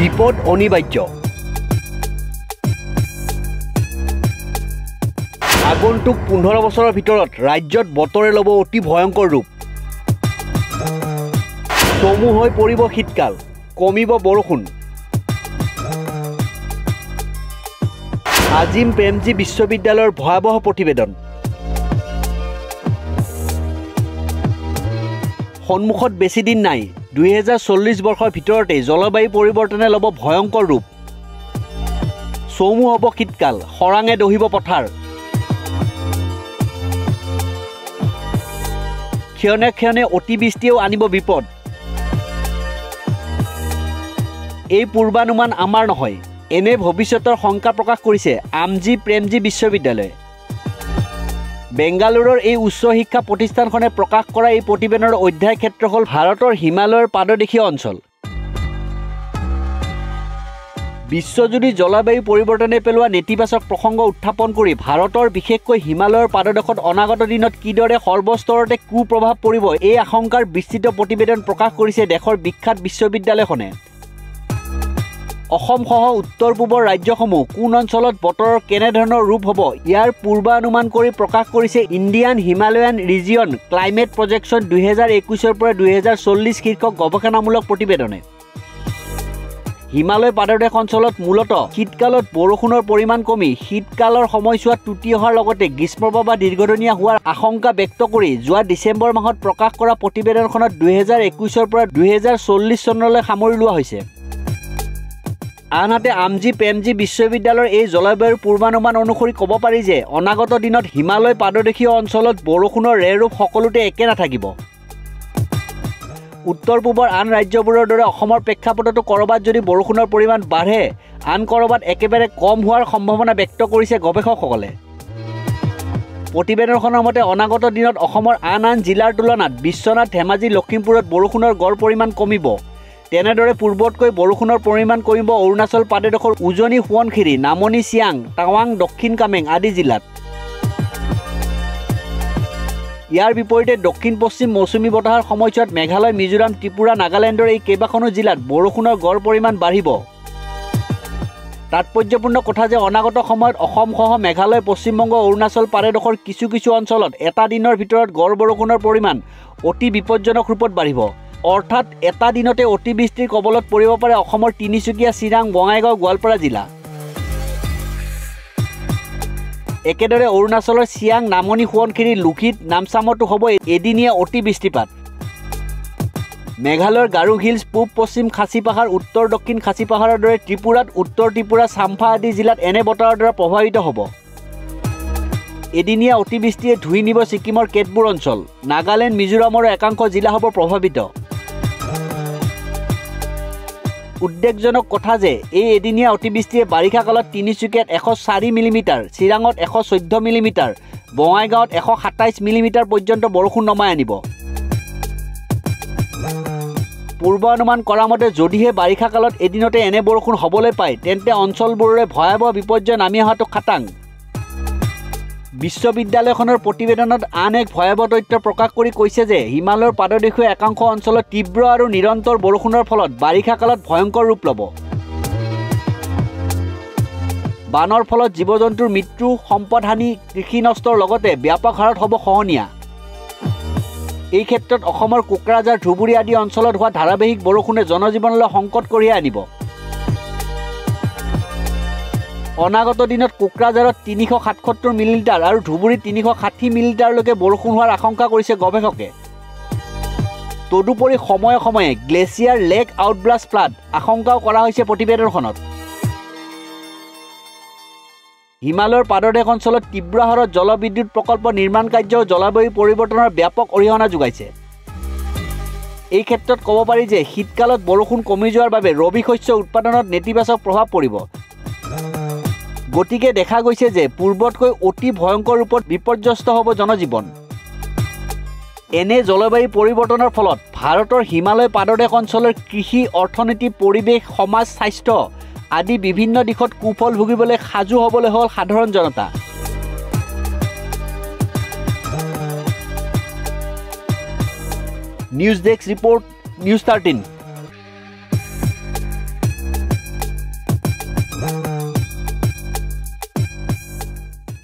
বিপদ অনিবাৰ্য। আগন্তুক 15 বছৰৰ ভিতৰত ৰাজ্যত বতৰে ল'ব অতি ভয়ংকৰ ৰূপ। চমু হৈ পৰিব শীতকাল, কমিব বৰষুণ। আজিম প্ৰেমজী বিশ্ববিদ্যালয়ৰ ভয়াৱহ প্ৰতিবেদন। সন্মুখত বেছি দিন নাই, 2040 বৰ্ষৰ ভিতৰতে জলবায়ু পৰিৱৰ্তনে ল'ব ভয়ংকৰ ৰূপ। চমু হ'ব শীতকাল, খৰাঙে দহিব পথাৰ। ক্ষণে ক্ষণে অতিবৃষ্টিয়েও আনিব বিপদ। এই পূৰ্বানুমান আমাৰ নহয়, এনে ভৱিষ্যতৰ শংকা প্ৰকাশ কৰিছে আজিম প্ৰেমজী বিশ্ববিদ্যালয়ে। বেংগালুৰুৰ এই উচ্চ শিক্ষা প্ৰতিষ্ঠানখনে প্ৰকাশ কৰা এই প্ৰতিবেদনৰ অধ্যায় ক্ষেত্ৰ হ'ল ভাৰতৰ হিমালয়ৰ পাদদেশীয় অঞ্চল। বিশ্বজুৰি জলবায়ু পৰিৱৰ্তনে পেলোৱা নেতিবাচক প্ৰসংগ উত্থাপন কৰি ভাৰতৰ বিশেষকৈ হিমালয়ৰ পাদদেশত অনাগত দিনত কিদৰে সৰ্বস্তৰতে কুপ্ৰভাৱ পৰিব এই আশংকাৰ বিস্তৃত প্ৰতিবেদন প্ৰকাশ কৰিছে দেশৰ বিখ্যাত বিশ্ববিদ্যালয়খনে। অসমসহ উত্তৰ পূবৰ ৰাজ্যসমূহ কোন অঞ্চলত বতৰৰ কেনেধৰণৰ ৰূপ হ'ব ইয়াৰ পূৰ্বানুমান কৰি প্ৰকাশ কৰিছে Indian Himalayan region climate projection 2021 পৰা 2040 শীৰ্ষক গৱেষণামূলক প্ৰতিবেদনে। হিমালয় পাদদেশ অঞ্চলত মূলতঃ শীতকালত বৰষুণৰ পৰিমাণ কমি শীতকালৰ সময়ছোৱাত টুটি অহাৰ লগতে গ্ৰীষ্মপ্ৰবাহ দীৰ্ঘদিনীয়া হোৱাৰ আশংকা ব্যক্ত কৰি যোৱা ডিচেম্বৰ মাহত প্ৰকাশ কৰা প্ৰতিবেদনখনত 2021 পৰা 2040 চনলৈ সামৰি লোৱা হৈছে। আনহাতে আজিম প্ৰেমজী বিশ্ববিদ্যালয়ৰ এই জলবায়ুৰ পূৰ্বানুমান অনুসৰি ক'ব পাৰি যে অনাগত দিনত হিমালয় পাদদেশীয় অঞ্চলত বৰষুণৰ ৰেৰূপ সকলোতে একে নাথাকিব। উত্তৰ পূবৰ আন ৰাজ্যবোৰৰ দৰে অসমৰ প্ৰেক্ষাপটতো ক'ৰবাত যদি বৰষুণৰ পৰিমাণ বাঢ়ে, আন ক'ৰবাত একেবাৰে কম হোৱাৰ সম্ভাৱনা ব্যক্ত কৰিছে গৱেষকসকলে। প্ৰতিবেদনখনৰ মতে অনাগত দিনত অসমৰ আন জিলাৰ তুলনাত বিশ্বনাথ, ধেমাজি, লখিমপুৰত বৰষুণৰ গড় পৰিমাণ কমিব। তেনেদৰে পূৰ্বতকৈ বৰষুণৰ পৰিমাণ কমিব অৰুণাচল পাদদেশৰ উজনি সোৱণশিৰি, নামনি, চিয়াং, টাৱাং, দক্ষিণ কামেং আদি জিলাত। ইয়াৰ বিপৰীতে দক্ষিণ পশ্চিম মৌচুমী বতাহৰ সময়ছোৱাত মেঘালয়, মিজোৰাম, ত্ৰিপুৰা, নাগালেণ্ডৰ এই কেইবাখনো জিলাত বৰষুণৰ গড় পৰিমাণ বাঢ়িব। তাৎপৰ্যপূৰ্ণ কথা যে অনাগত সময়ত অসমসহ মেঘালয়, পশ্চিমবংগ, অৰুণাচল পাদদেশৰ কিছু কিছু অঞ্চলত এটা দিনৰ ভিতৰত গড় বৰষুণৰ পৰিমাণ অতি বিপদজনক ৰূপত বাঢ়িব। অৰ্থাৎ এটা দিনতে অতিবৃষ্টিৰ কবলত পৰিব পাৰে অসমৰ তিনিচুকীয়া, চিৰাং, বঙাইগাঁও, গোৱালপাৰা জিলা। একেদৰে অৰুণাচলৰ চিয়াং, নামনি, সোৱণশিৰি, লোহিত, নামচামতো হ'ব এদিনীয়া অতি বৃষ্টিপাত। মেঘালয়ৰ গাৰো হিলছ, পূব পশ্চিম খাচী পাহাৰ, উত্তৰ দক্ষিণ খাচী পাহাৰৰ দৰে ত্ৰিপুৰাত, উত্তৰ ত্ৰিপুৰা, চাম্ফা আদি জিলাত এনে বতৰৰ দ্বাৰা প্ৰভাৱিত হ'ব। এদিনীয়া অতিবৃষ্টিয়ে ধুই নিব ছিকিমৰ কেতবোৰ অঞ্চল। নাগালেণ্ড, মিজোৰামৰ একাংশ জিলা হ'ব প্ৰভাৱিত। উদ্বেগজনক কথা যে এই এদিনীয়া অতিবৃষ্টিয়ে বাৰিষা কালত তিনিচুকীয়াত 104 মিলিমিটাৰ, চিৰাঙত 114 মিলিমিটাৰ, বঙাইগাঁৱত 127 মিলিমিটাৰ পৰ্যন্ত বৰষুণ নমাই আনিব। পূৰ্বানুমান কৰা মতে যদিহে বাৰিষা কালত এদিনতে এনে বৰষুণ হ'বলৈ পায় তেন্তে অঞ্চলবোৰৰে ভয়াৱহ বিপৰ্যয় নামি অহাটো খাটাং। বিশ্ববিদ্যালয়খনৰ প্ৰতিবেদনত আন এক ভয়াৱহ তথ্য প্ৰকাশ কৰি কৈছে যে হিমালয়ৰ পাদদেশীয় একাংশ অঞ্চলত তীব্ৰ আৰু নিৰন্তৰ বৰষুণৰ ফলত বাৰিষা কালত ভয়ংকৰ ৰূপ ল'ব। বানৰ ফলত জীৱ-জন্তুৰ মৃত্যু, সম্পদহানি, কৃষি নষ্টৰ লগতে ব্যাপক হাৰত হ'ব খহনীয়া। এই ক্ষেত্ৰত অসমৰ কোকৰাঝাৰ, ধুবুৰী আদি অঞ্চলত হোৱা ধাৰাবাহিক বৰষুণে জনজীৱনলৈ সংকট কঢ়িয়াই আনিব। অনাগত দিনত কোকৰাঝাৰত 377 মিলিমিটাৰ আৰু ধুবুৰীত 360 মিলিমিটাৰলৈকে বৰষুণ হোৱাৰ আশংকা কৰিছে গৱেষকে। তদুপৰি সময়ে সময়ে গ্লেছিয়াৰ লেক আউটব্লাষ্ট ফ্লাড আশংকাও কৰা হৈছে প্ৰতিবেদনখনত। হিমালয়ৰ পাদদেশ অঞ্চলত তীব্ৰ হাৰত জলবিদ্যুৎ প্ৰকল্প নিৰ্মাণ কাৰ্যও জলবায়ু পৰিৱৰ্তনৰ ব্যাপক অৰিহণা যোগাইছে। এই ক্ষেত্ৰত ক'ব পাৰি যে শীতকালত বৰষুণ কমি যোৱাৰ বাবে ৰবি শস্য উৎপাদনত নেতিবাচক প্ৰভাৱ পৰিব। গতিকে দেখা গৈছে যে পূৰ্বতকৈ অতি ভয়ংকৰ ৰূপত বিপৰ্যস্ত হ'ব জনজীৱন। এনে জলবায়ু পৰিৱৰ্তনৰ ফলত ভাৰতৰ হিমালয় পাদদেশ অঞ্চলৰ কৃষি, অৰ্থনীতি, পৰিৱেশ, সমাজ, স্বাস্থ্য আদি বিভিন্ন দিশত কুফল ভুগিবলৈ সাজু হ'বলৈ হ'ল সাধাৰণ জনতা। News desk report, news 13।